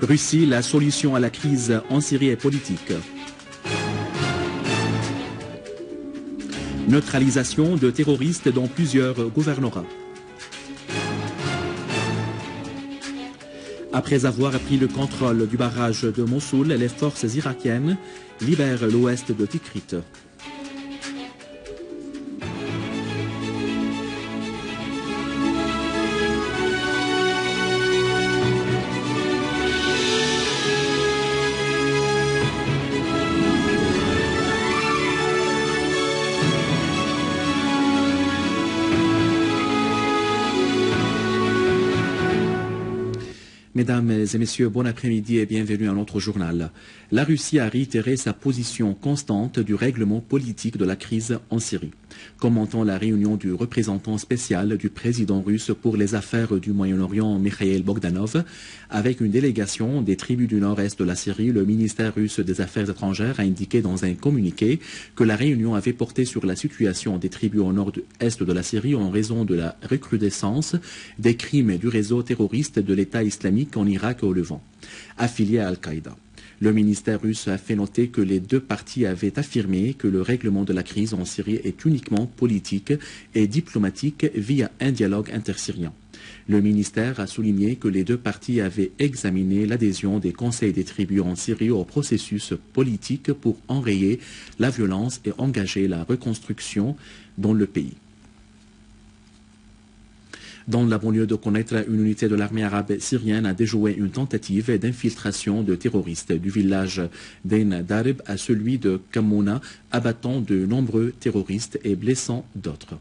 Russie, la solution à la crise en Syrie est politique. Neutralisation de terroristes dans plusieurs gouvernorats. Après avoir pris le contrôle du barrage de Mossoul, les forces irakiennes libèrent l'ouest de Tikrit. Mesdames et messieurs, bon après-midi et bienvenue à notre journal. La Russie a réitéré sa position constante du règlement politique de la crise en Syrie. Commentant la réunion du représentant spécial du président russe pour les affaires du Moyen-Orient, Mikhail Bogdanov, avec une délégation des tribus du nord-est de la Syrie, le ministère russe des Affaires étrangères a indiqué dans un communiqué que la réunion avait porté sur la situation des tribus au nord-est de la Syrie en raison de la recrudescence des crimes du réseau terroriste de l'État islamique en Irak et au Levant, affilié à Al-Qaïda. Le ministère russe a fait noter que les deux parties avaient affirmé que le règlement de la crise en Syrie est uniquement politique et diplomatique via un dialogue intersyrien. Le ministère a souligné que les deux parties avaient examiné l'adhésion des conseils des tribus en Syrie au processus politique pour enrayer la violence et engager la reconstruction dans le pays. Dans la banlieue de Konaïtre, une unité de l'armée arabe syrienne a déjoué une tentative d'infiltration de terroristes du village d'Ain Darib à celui de Kamouna, abattant de nombreux terroristes et blessant d'autres.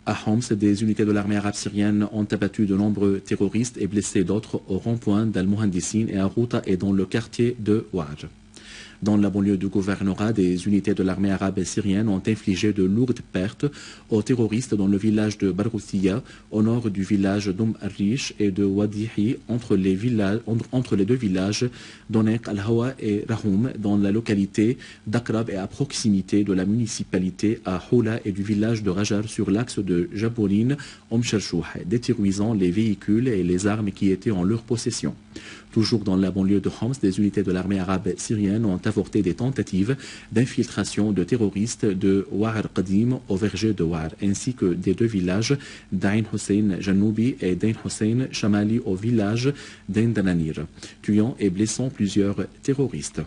À Homs, des unités de l'armée arabe syrienne ont abattu de nombreux terroristes et blessé d'autres au rond-point d'Al-Mohandissine et à Routa et dans le quartier de Ouaj. Dans la banlieue du gouvernorat, des unités de l'armée arabe syrienne ont infligé de lourdes pertes aux terroristes dans le village de Barghouthia, au nord du village d'Oum Arrich et de Wadihi, entre les deux villages d'Onek al-Hawa et Rahoum, dans la localité d'Akrab et à proximité de la municipalité à Houla et du village de Rajar sur l'axe de Jabourine-Omcherchouh, détruisant les véhicules et les armes qui étaient en leur possession. Toujours dans la banlieue de Homs, des unités de l'armée arabe syrienne ont avorté des tentatives d'infiltration de terroristes de Ouar Qadim au verger de Ouar, ainsi que des deux villages d'Ain Hussein Janoubi et d'Ain Hussein Shamali au village d'Ain Dananir, tuant et blessant plusieurs terroristes.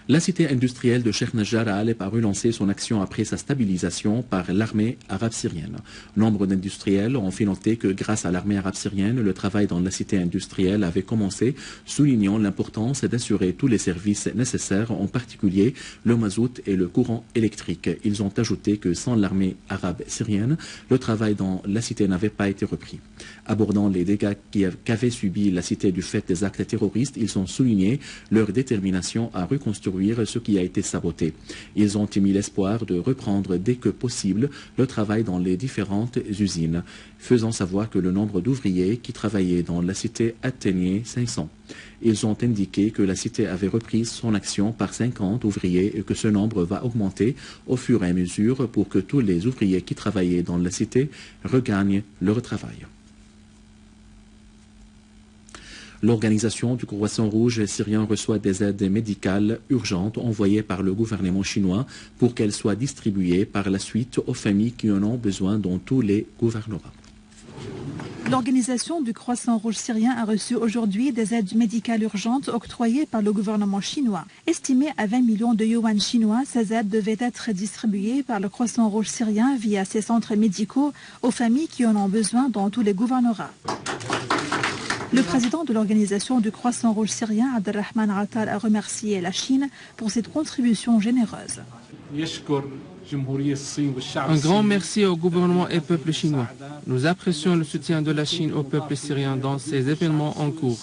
La cité industrielle de Sheikh Najjar a Alep a relancé son action après sa stabilisation par l'armée arabe syrienne. Nombre d'industriels ont fait noter que grâce à l'armée arabe syrienne, le travail dans la cité industrielle avait commencé, soulignant l'importance d'assurer tous les services nécessaires, en particulier le mazout et le courant électrique. Ils ont ajouté que sans l'armée arabe syrienne, le travail dans la cité n'avait pas été repris. Abordant les dégâts qu'avait subi la cité du fait des actes terroristes, ils ont souligné leur détermination à reconstruire ce qui a été saboté. Ils ont émis l'espoir de reprendre dès que possible le travail dans les différentes usines, faisant savoir que le nombre d'ouvriers qui travaillaient dans la cité atteignait 500. Ils ont indiqué que la cité avait repris son action par 50 ouvriers et que ce nombre va augmenter au fur et à mesure pour que tous les ouvriers qui travaillaient dans la cité regagnent leur travail. L'organisation du Croissant Rouge syrien reçoit des aides médicales urgentes envoyées par le gouvernement chinois pour qu'elles soient distribuées par la suite aux familles qui en ont besoin dans tous les gouvernorats. L'organisation du Croissant Rouge syrien a reçu aujourd'hui des aides médicales urgentes octroyées par le gouvernement chinois. Estimées à 20 millions de yuan chinois, ces aides devaient être distribuées par le Croissant Rouge syrien via ses centres médicaux aux familles qui en ont besoin dans tous les gouvernorats. Le président de l'organisation du Croissant Rouge syrien, Abdelrahman Attal, a remercié la Chine pour cette contribution généreuse. Un grand merci au gouvernement et peuple chinois. Nous apprécions le soutien de la Chine au peuple syrien dans ces événements en cours.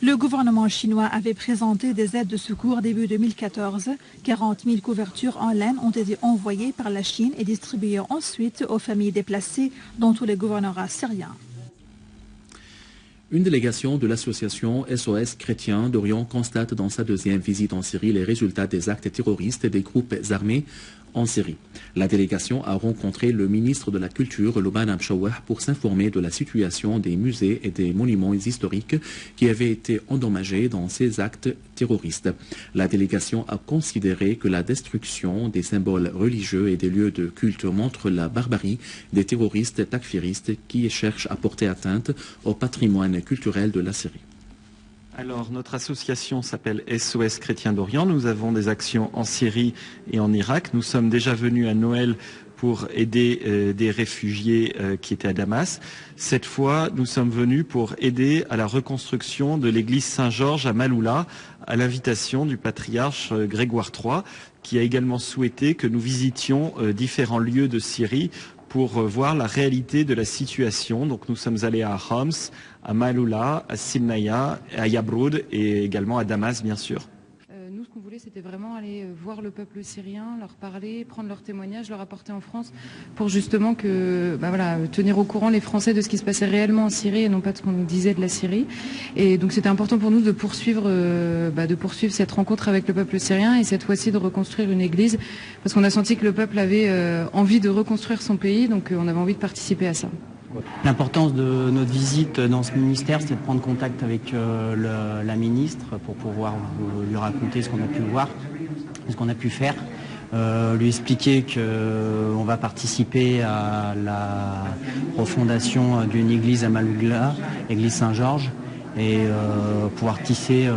Le gouvernement chinois avait présenté des aides de secours début 2014. 40 000 couvertures en laine ont été envoyées par la Chine et distribuées ensuite aux familles déplacées dans tous les gouvernorats syriens. Une délégation de l'association SOS Chrétien d'Orient constate dans sa deuxième visite en Syrie les résultats des actes terroristes des groupes armés en Syrie. La délégation a rencontré le ministre de la Culture, Louban Amchawah, pour s'informer de la situation des musées et des monuments historiques qui avaient été endommagés dans ces actes terroristes. La délégation a considéré que la destruction des symboles religieux et des lieux de culte montre la barbarie des terroristes takfiristes qui cherchent à porter atteinte au patrimoine culturel de la Syrie. Alors, notre association s'appelle SOS Chrétiens d'Orient. Nous avons des actions en Syrie et en Irak. Nous sommes déjà venus à Noël pour aider des réfugiés qui étaient à Damas. Cette fois, nous sommes venus pour aider à la reconstruction de l'église Saint-Georges à Maloula, à l'invitation du patriarche Grégoire III, qui a également souhaité que nous visitions différents lieux de Syrie pour voir la réalité de la situation. Donc nous sommes allés à Homs, à Maloula, à Simnaya, à Yabroud et également à Damas, bien sûr. Nous, ce qu'on voulait, c'était vraiment aller voir le peuple syrien, leur parler, prendre leurs témoignages, leur apporter en France pour justement tenir au courant les Français de ce qui se passait réellement en Syrie et non pas de ce qu'on nous disait de la Syrie. Et donc c'était important pour nous de poursuivre cette rencontre avec le peuple syrien et cette fois-ci de reconstruire une église parce qu'on a senti que le peuple avait envie de reconstruire son pays, donc on avait envie de participer à ça. L'importance de notre visite dans ce ministère, c'est de prendre contact avec la ministre pour pouvoir lui raconter ce qu'on a pu voir, ce qu'on a pu faire, lui expliquer qu'on va participer à la refondation d'une église à Maloula, l'église Saint-Georges, et pouvoir tisser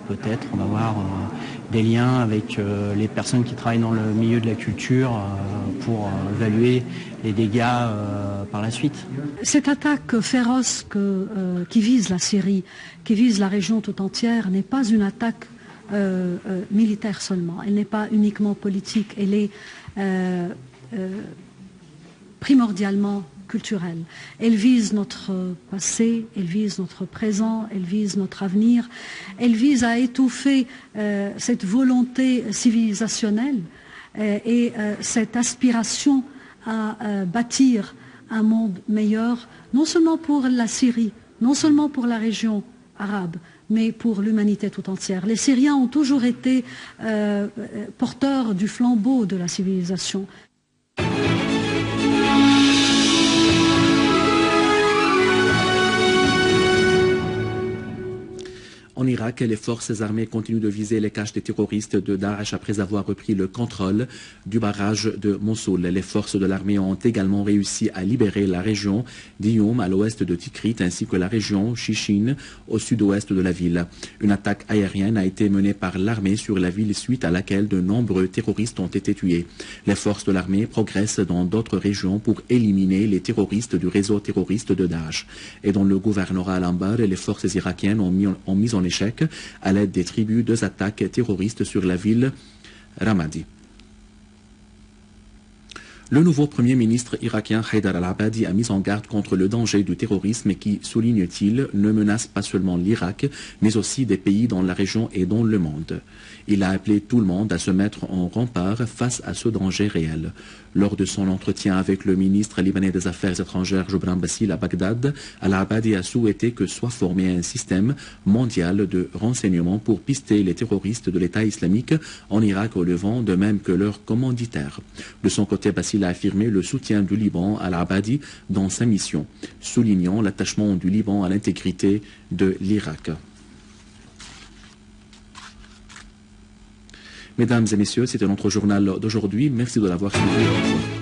peut-être, on va voir, des liens avec les personnes qui travaillent dans le milieu de la culture pour évaluer les dégâts par la suite. Cette attaque féroce qui vise la Syrie, qui vise la région tout entière, n'est pas une attaque militaire seulement. Elle n'est pas uniquement politique. Elle est primordialement culturelle. Elle vise notre passé, elle vise notre présent, elle vise notre avenir. Elle vise à étouffer cette volonté civilisationnelle et cette aspiration à bâtir un monde meilleur, non seulement pour la Syrie, non seulement pour la région arabe, mais pour l'humanité tout entière. Les Syriens ont toujours été porteurs du flambeau de la civilisation. En Irak, les forces armées continuent de viser les caches des terroristes de Daesh après avoir repris le contrôle du barrage de Mossoul. Les forces de l'armée ont également réussi à libérer la région d'Iyum à l'ouest de Tikrit ainsi que la région Shishin au sud-ouest de la ville. Une attaque aérienne a été menée par l'armée sur la ville suite à laquelle de nombreux terroristes ont été tués. Les forces de l'armée progressent dans d'autres régions pour éliminer les terroristes du réseau terroriste de Daesh. Et dans le gouvernorat Al-Anbar, les forces irakiennes ont mis en échec à l'aide des tribus 2 attaques terroristes sur la ville Ramadi. Le nouveau Premier ministre irakien Haïdar al-Abadi a mis en garde contre le danger du terrorisme qui, souligne-t-il, ne menace pas seulement l'Irak, mais aussi des pays dans la région et dans le monde. Il a appelé tout le monde à se mettre en rempart face à ce danger réel. Lors de son entretien avec le ministre libanais des Affaires étrangères Joubran Bassil à Bagdad, al-Abadi a souhaité que soit formé un système mondial de renseignement pour pister les terroristes de l'État islamique en Irak au Levant, de même que leurs commanditaires. De son côté, Bassil a affirmé le soutien du Liban à al-Abadi dans sa mission, soulignant l'attachement du Liban à l'intégrité de l'Irak. Mesdames et messieurs, c'était notre journal d'aujourd'hui. Merci de l'avoir suivi.